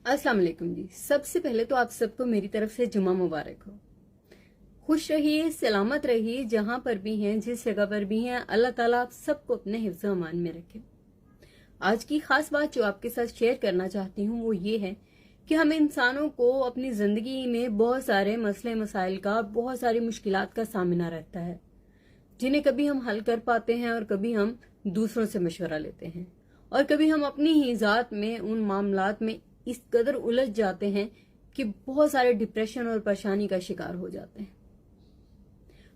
अस्सलाम वालेकुम जी। सबसे पहले तो आप सबको मेरी तरफ से जुमा मुबारक हो। खुश रहिए, सलामत रहिए, जहां पर भी हैं, जिस जगह पर भी हैं, अल्लाह ताला आप सबको अपने हिफ्ज़ अमान में रखे। आज की खास बात जो आपके साथ शेयर करना चाहती हूँ वो ये है कि हम इंसानों को अपनी जिंदगी में बहुत सारे मसले मसाइल का, बहुत सारी मुश्किलात का सामना रहता है, जिन्हें कभी हम हल कर पाते हैं और कभी हम दूसरों से मशवरा लेते हैं, और कभी हम अपनी ही जात में उन मामलात में इस कदर उलझ जाते हैं कि बहुत सारे डिप्रेशन और परेशानी का शिकार हो जाते हैं।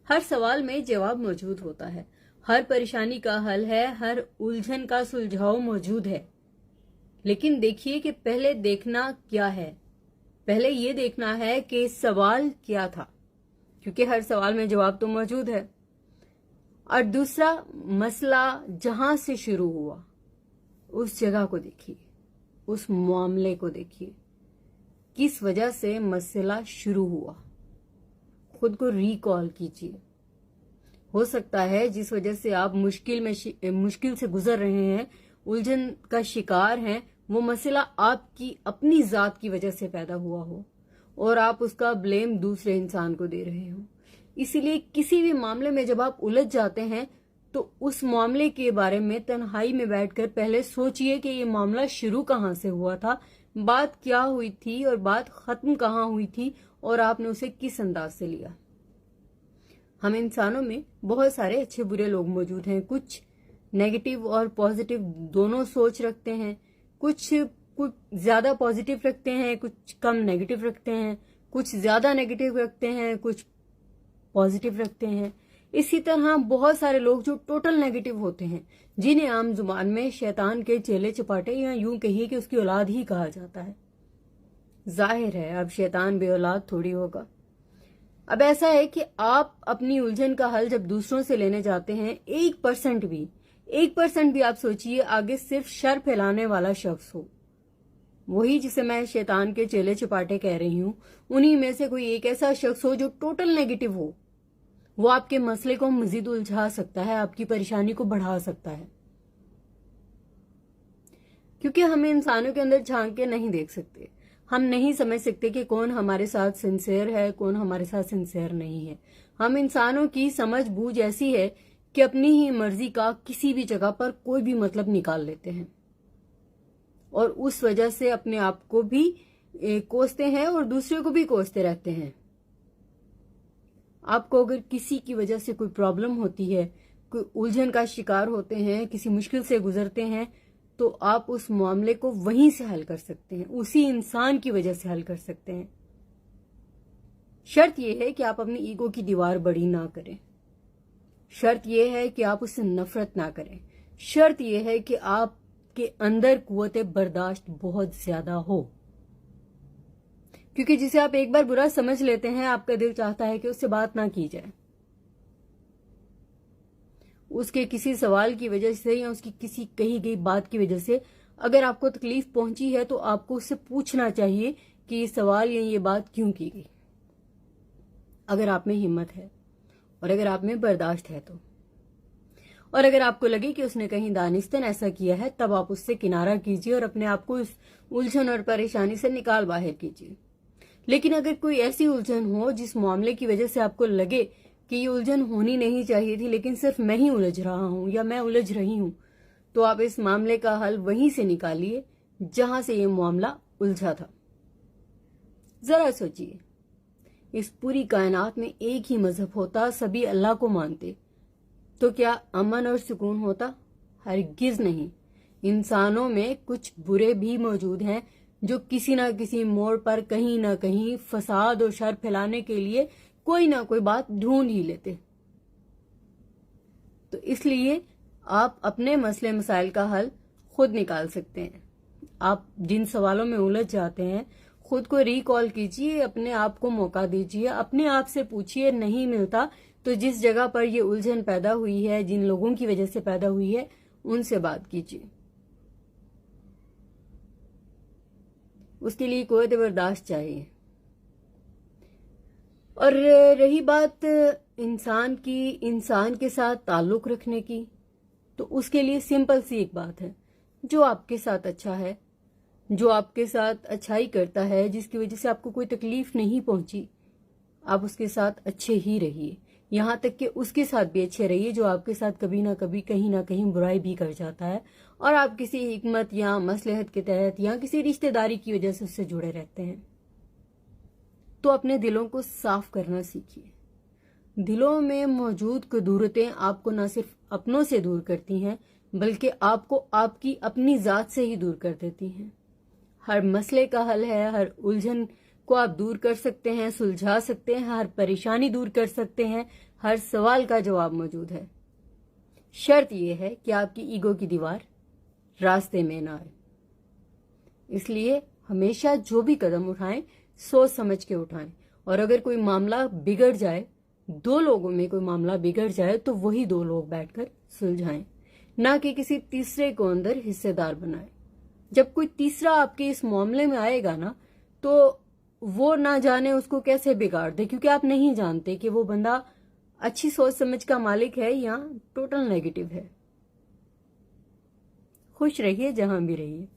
हर सवाल में जवाब मौजूद होता है, हर परेशानी का हल है, हर उलझन का सुलझाव मौजूद है। लेकिन देखिए कि पहले देखना क्या है, पहले ये देखना है कि सवाल क्या था, क्योंकि हर सवाल में जवाब तो मौजूद है। और दूसरा, मसला जहां से शुरू हुआ उस जगह को देखिए, उस मामले को देखिए, किस वजह से मसला शुरू हुआ, खुद को रिकॉल कीजिए। हो सकता है जिस वजह से आप मुश्किल से गुजर रहे हैं, उलझन का शिकार हैं, वो मसला आपकी अपनी जात की वजह से पैदा हुआ हो और आप उसका ब्लेम दूसरे इंसान को दे रहे हो। इसीलिए किसी भी मामले में जब आप उलझ जाते हैं तो उस मामले के बारे में तन्हाई में बैठकर पहले सोचिए कि ये मामला शुरू कहाँ से हुआ था, बात क्या हुई थी और बात खत्म कहाँ हुई थी, और आपने उसे किस अंदाज से लिया। हम इंसानों में बहुत सारे अच्छे बुरे लोग मौजूद हैं, कुछ नेगेटिव और पॉजिटिव दोनों सोच रखते हैं, कुछ ज्यादा पॉजिटिव रखते हैं, कुछ कम नेगेटिव रखते हैं, कुछ ज्यादा नेगेटिव रखते हैं, कुछ पॉजिटिव रखते हैं। इसी तरह बहुत सारे लोग जो टोटल नेगेटिव होते हैं, जिन्हें आम जुबान में शैतान के चेले चपाटे या यूं कहिए कि उसकी औलाद ही कहा जाता है। जाहिर है अब शैतान बे औलाद थोड़ी होगा। अब ऐसा है कि आप अपनी उलझन का हल जब दूसरों से लेने जाते हैं, 1% भी आप सोचिए आगे सिर्फ शर फैलाने वाला शख्स हो, वही जिसे मैं शैतान के चेले चपाटे कह रही हूं, उन्हीं में से कोई एक ऐसा शख्स हो जो टोटल नेगेटिव हो, वो आपके मसले को मजीद उलझा सकता है, आपकी परेशानी को बढ़ा सकता है। क्योंकि हम इंसानों के अंदर झांक के नहीं देख सकते, हम नहीं समझ सकते कि कौन हमारे साथ सिंसियर है, कौन हमारे साथ सिंसियर नहीं है। हम इंसानों की समझ बूझ ऐसी है कि अपनी ही मर्जी का किसी भी जगह पर कोई भी मतलब निकाल लेते हैं और उस वजह से अपने आप को भी कोसते हैं और दूसरे को भी कोसते रहते हैं। आपको अगर किसी की वजह से कोई प्रॉब्लम होती है, कोई उलझन का शिकार होते हैं, किसी मुश्किल से गुजरते हैं, तो आप उस मामले को वहीं से हल कर सकते हैं, उसी इंसान की वजह से हल कर सकते हैं। शर्त यह है कि आप अपनी ईगो की दीवार बड़ी ना करें, शर्त यह है कि आप उससे नफरत ना करें, शर्त यह है कि आपके अंदर कुव्वत बर्दाश्त बहुत ज्यादा हो। क्योंकि जिसे आप एक बार बुरा समझ लेते हैं, आपका दिल चाहता है कि उससे बात ना की जाए, उसके किसी सवाल की वजह से या उसकी किसी कही गई बात की वजह से अगर आपको तकलीफ पहुंची है तो आपको उससे पूछना चाहिए कि ये सवाल या ये बात क्यों की गई, अगर आप में हिम्मत है और अगर आप में बर्दाश्त है तो। और अगर आपको लगे कि उसने कहीं दानिस्तन ऐसा किया है, तब आप उससे किनारा कीजिए और अपने आप को इस उलझन और परेशानी से निकाल बाहर कीजिए। लेकिन अगर कोई ऐसी उलझन हो जिस मामले की वजह से आपको लगे कि ये उलझन होनी नहीं चाहिए थी, लेकिन सिर्फ मैं ही उलझ रहा हूं या मैं उलझ रही हूं, तो आप इस मामले का हल वहीं से निकालिए जहां से ये मामला उलझा था। जरा सोचिए, इस पूरी कायनात में एक ही मजहब होता, सभी अल्लाह को मानते, तो क्या अमन और सुकून होता? हरगिज नहीं। इंसानों में कुछ बुरे भी मौजूद हैं जो किसी ना किसी मोड़ पर कहीं ना कहीं फसाद और शर फैलाने के लिए कोई ना कोई बात ढूंढ ही लेते। तो इसलिए आप अपने मसले मसाइल का हल खुद निकाल सकते हैं। आप जिन सवालों में उलझ जाते हैं, खुद को रिकॉल कीजिए, अपने आप को मौका दीजिए, अपने आप से पूछिए, नहीं मिलता तो जिस जगह पर ये उलझन पैदा हुई है, जिन लोगों की वजह से पैदा हुई है, उनसे बात कीजिए। उसके लिए कुव्वत बर्दाश्त चाहिए। और रही बात इंसान की, इंसान के साथ ताल्लुक रखने की, तो उसके लिए सिंपल सी एक बात है, जो आपके साथ अच्छा है जो आपके साथ अच्छाई करता है, जिसकी वजह से आपको कोई तकलीफ नहीं पहुंची, आप उसके साथ अच्छे ही रहिए। यहाँ तक कि उसके साथ भी अच्छे रहिए जो आपके साथ कभी ना कभी कहीं ना कहीं बुराई भी कर जाता है और आप किसी हिकमत या मसलहत के तहत या किसी रिश्तेदारी की वजह से उससे जुड़े रहते हैं। तो अपने दिलों को साफ करना सीखिए। दिलों में मौजूद कुदूरतें आपको न सिर्फ अपनों से दूर करती हैं बल्कि आपको आपकी अपनी जात से ही दूर कर देती हैं। हर मसले का हल है, हर उलझन को आप दूर कर सकते हैं, सुलझा सकते हैं, हर परेशानी दूर कर सकते हैं, हर सवाल का जवाब मौजूद है। शर्त यह है कि आपकी ईगो की दीवार रास्ते में ना आए। इसलिए हमेशा जो भी कदम उठाएं सोच समझ के उठाएं, और अगर कोई मामला बिगड़ जाए, दो लोगों में कोई मामला बिगड़ जाए तो वही दो लोग बैठकर सुलझाएं, ना कि किसी तीसरे को अंदर हिस्सेदार बनाएं। जब कोई तीसरा आपके इस मामले में आएगा ना, तो वो ना जाने उसको कैसे बिगाड़ दे, क्योंकि आप नहीं जानते कि वो बंदा अच्छी सोच समझ का मालिक है या टोटल नेगेटिव है। खुश रहिए जहां भी रहिए।